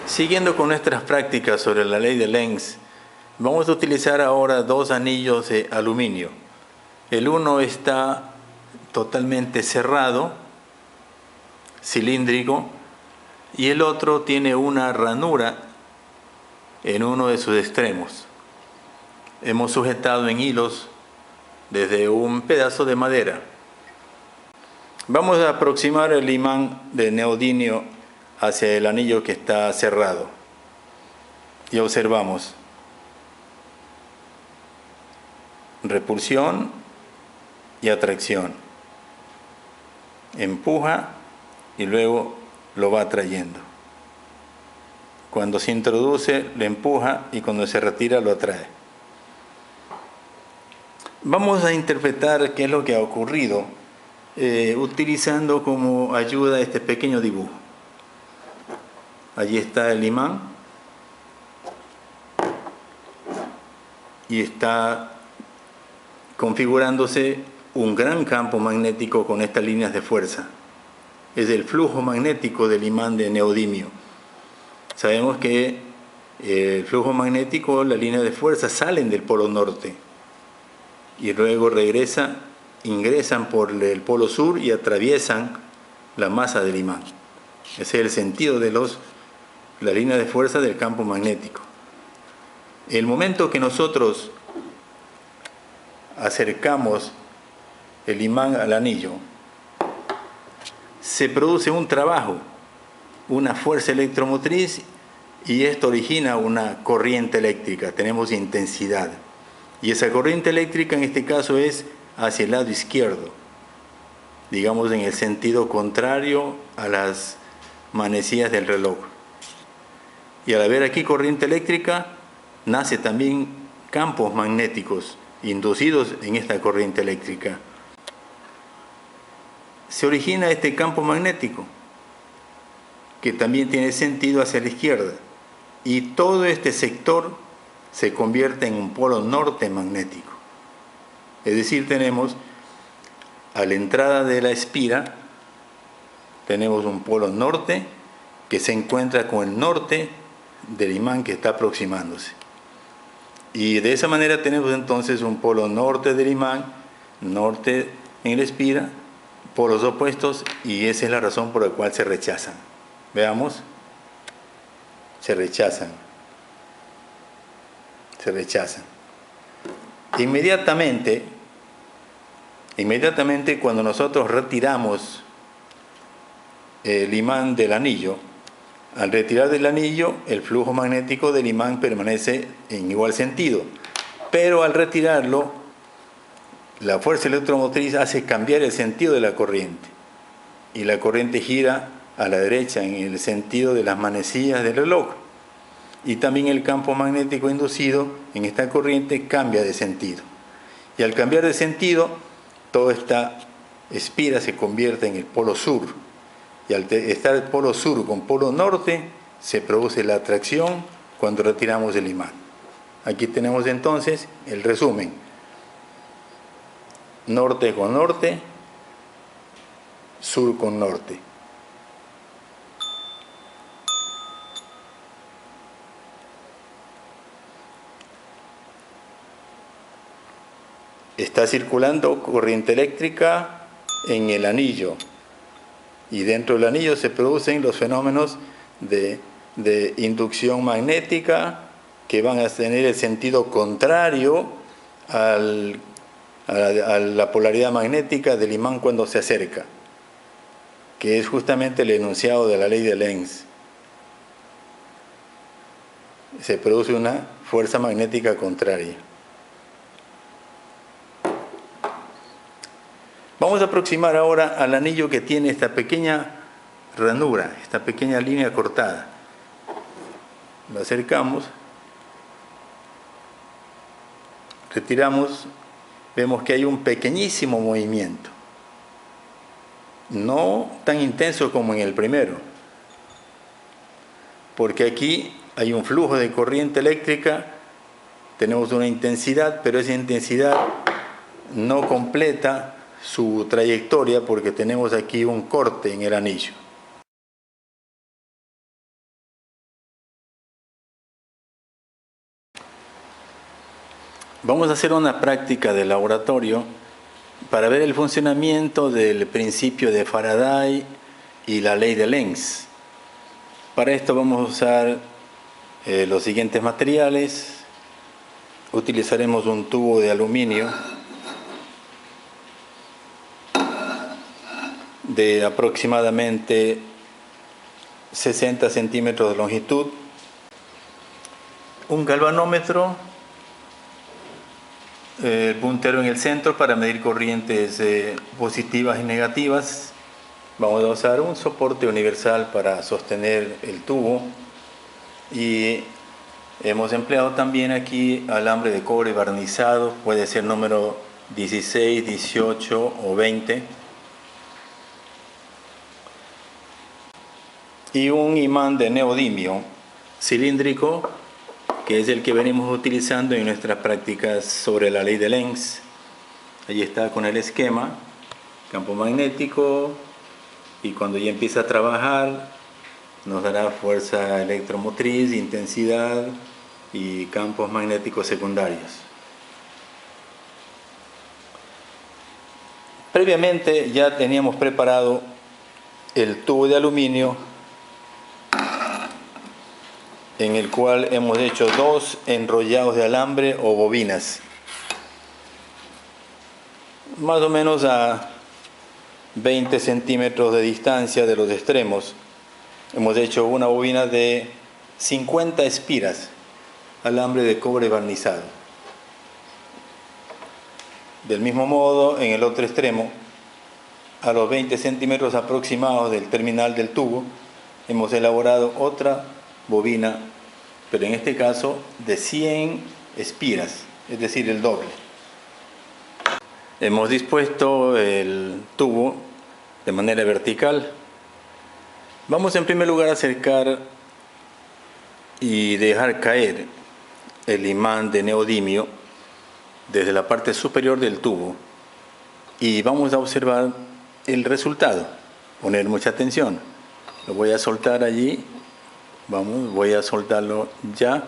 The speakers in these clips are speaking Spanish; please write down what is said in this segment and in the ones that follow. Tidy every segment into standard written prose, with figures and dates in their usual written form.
Siguiendo con nuestras prácticas sobre la ley de Lenz, vamos a utilizar ahora dos anillos de aluminio. El uno está totalmente cerrado, cilíndrico, y el otro tiene una ranura en uno de sus extremos. Hemos sujetado en hilos desde un pedazo de madera. Vamos a aproximar el imán de neodimio hacia el anillo que está cerrado y observamos repulsión y atracción. Empuja y luego lo va atrayendo. Cuando se introduce, lo empuja y cuando se retira, lo atrae. Vamos a interpretar qué es lo que ha ocurrido utilizando como ayuda este pequeño dibujo. Allí está el imán y está configurándose un gran campo magnético con estas líneas de fuerza. Es el flujo magnético del imán de neodimio. Sabemos que el flujo magnético, las líneas de fuerza salen del polo norte y luego ingresan por el polo sur y atraviesan la masa del imán. Ese es el sentido de la línea de fuerza del campo magnético. El momento que nosotros acercamos el imán al anillo, se produce un trabajo, una fuerza electromotriz, y esto origina una corriente eléctrica. Tenemos intensidad. Y esa corriente eléctrica en este caso es hacia el lado izquierdo, digamos en el sentido contrario a las manecillas del reloj. Y al haber aquí corriente eléctrica, nace también campos magnéticos inducidos en esta corriente eléctrica. Se origina este campo magnético, que también tiene sentido hacia la izquierda, y todo este sector se convierte en un polo norte magnético. Es decir, tenemos a la entrada de la espira, tenemos un polo norte que se encuentra con el norte del imán que está aproximándose. Y de esa manera tenemos entonces un polo norte del imán, norte en la espira, polos opuestos, y esa es la razón por la cual se rechazan. Veamos, se rechazan. Inmediatamente cuando nosotros retiramos el imán del anillo, al retirar del anillo, el flujo magnético del imán permanece en igual sentido, pero al retirarlo, la fuerza electromotriz hace cambiar el sentido de la corriente, y la corriente gira a la derecha en el sentido de las manecillas del reloj, y también el campo magnético inducido en esta corriente cambia de sentido, y al cambiar de sentido, toda esta espira se convierte en el polo sur, y al estar el polo sur con polo norte, se produce la atracción cuando retiramos el imán. Aquí tenemos entonces el resumen: norte con norte, sur con norte. Está circulando corriente eléctrica en el anillo, y dentro del anillo se producen los fenómenos de inducción magnética que van a tener el sentido contrario a la polaridad magnética del imán cuando se acerca, que es justamente el enunciado de la ley de Lenz. Se produce una fuerza magnética contraria. Vamos a aproximar ahora al anillo que tiene esta pequeña ranura, esta pequeña línea cortada. Lo acercamos, retiramos, vemos que hay un pequeñísimo movimiento, no tan intenso como en el primero, porque aquí hay un flujo de corriente eléctrica, tenemos una intensidad, pero esa intensidad no completa su trayectoria porque tenemos aquí un corte en el anillo. Vamos a hacer una práctica de laboratorio para ver el funcionamiento del principio de Faraday y la ley de Lenz. Para esto vamos a usar los siguientes materiales. Utilizaremos un tubo de aluminio de aproximadamente 60 centímetros de longitud, un galvanómetro, el puntero en el centro para medir corrientes positivas y negativas. Vamos a usar un soporte universal para sostener el tubo y hemos empleado también aquí alambre de cobre barnizado, puede ser número 16, 18 o 20. Y un imán de neodimio cilíndrico, que es el que venimos utilizando en nuestras prácticas sobre la ley de Lenz. Allí está con el esquema, campo magnético, y cuando ya empieza a trabajar nos dará fuerza electromotriz, intensidad y campos magnéticos secundarios. Previamente ya teníamos preparado el tubo de aluminio, en el cual hemos hecho 2 enrollados de alambre o bobinas, más o menos a 20 centímetros de distancia de los extremos. Hemos hecho una bobina de 50 espiras, alambre de cobre barnizado. Del mismo modo, en el otro extremo, a los 20 centímetros aproximados del terminal del tubo, hemos elaborado otra bobina, pero en este caso de 100 espiras, es decir, el doble. Hemos dispuesto el tubo de manera vertical. Vamos en primer lugar a acercar y dejar caer el imán de neodimio desde la parte superior del tubo y vamos a observar el resultado. Poner mucha atención. Lo voy a soltar allí. Voy a soltarlo ya.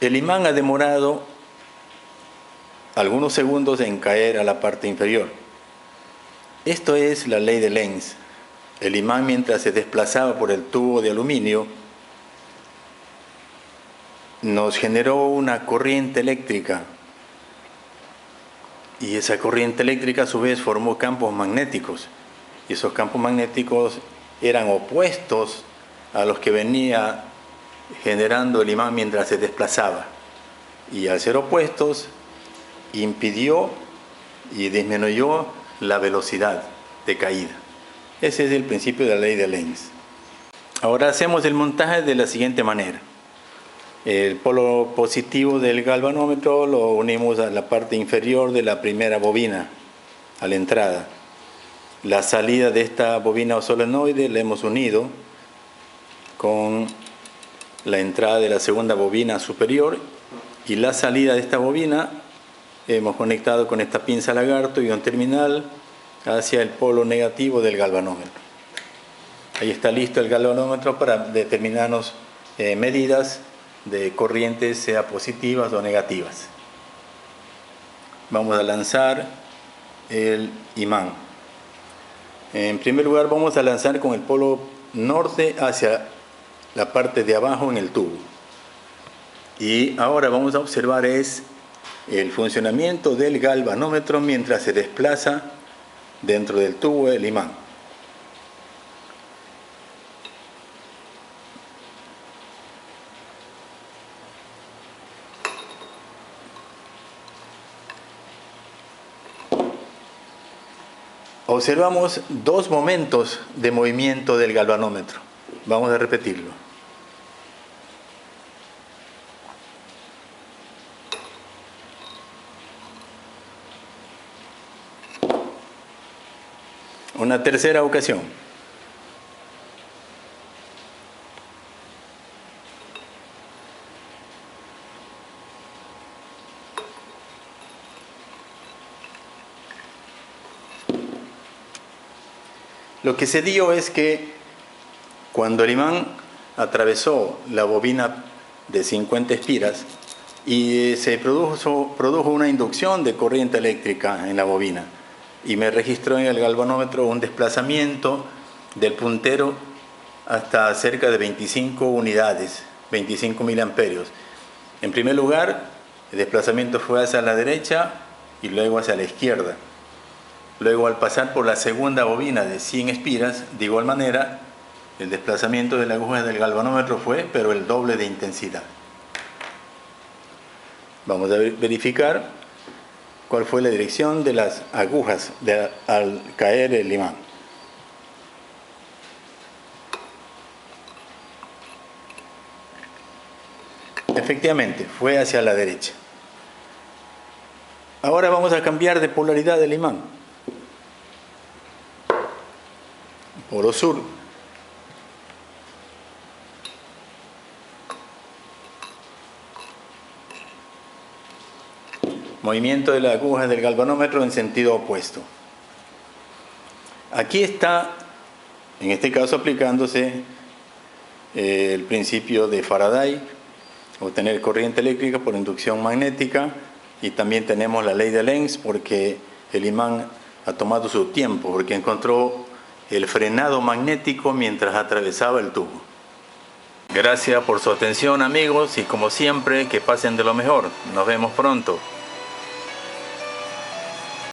El imán ha demorado algunos segundos en caer a la parte inferior. Esto es la ley de Lenz. El imán, mientras se desplazaba por el tubo de aluminio, nos generó una corriente eléctrica. Y esa corriente eléctrica a su vez formó campos magnéticos. Y esos campos magnéticos eran opuestos a los que venía generando el imán mientras se desplazaba. Y al ser opuestos, impidió y disminuyó la velocidad de caída. Ese es el principio de la ley de Lenz. Ahora hacemos el montaje de la siguiente manera. El polo positivo del galvanómetro lo unimos a la parte inferior de la primera bobina, a la entrada. La salida de esta bobina o solenoide la hemos unido con la entrada de la segunda bobina superior, y la salida de esta bobina hemos conectado con esta pinza lagarto y un terminal hacia el polo negativo del galvanómetro. Ahí está listo el galvanómetro para determinarnos medidas de corrientes, sea positivas o negativas. Vamos a lanzar el imán. En primer lugar vamos a lanzar con el polo norte hacia la parte de abajo en el tubo. Y ahora vamos a observar el funcionamiento del galvanómetro mientras se desplaza dentro del tubo el imán. Observamos 2 momentos de movimiento del galvanómetro. Vamos a repetirlo. Una tercera ocasión. Lo que se dio es que cuando el imán atravesó la bobina de 50 espiras y se produjo una inducción de corriente eléctrica en la bobina y me registró en el galvanómetro un desplazamiento del puntero hasta cerca de 25 unidades, 25 miliamperios. En primer lugar, el desplazamiento fue hacia la derecha y luego hacia la izquierda. Luego, al pasar por la segunda bobina de 100 espiras, de igual manera, el desplazamiento de la aguja del galvanómetro fue, pero el doble de intensidad. Vamos a verificar cuál fue la dirección de las agujas al caer el imán. Efectivamente, fue hacia la derecha. Ahora vamos a cambiar de polaridad del imán. Polo sur. Movimiento de la aguja del galvanómetro en sentido opuesto. Aquí está, en este caso, aplicándose el principio de Faraday, obtener corriente eléctrica por inducción magnética, y también tenemos la ley de Lenz porque el imán ha tomado su tiempo, porque encontró el frenado magnético mientras atravesaba el tubo. Gracias por su atención, amigos, y como siempre, que pasen de lo mejor. Nos vemos pronto.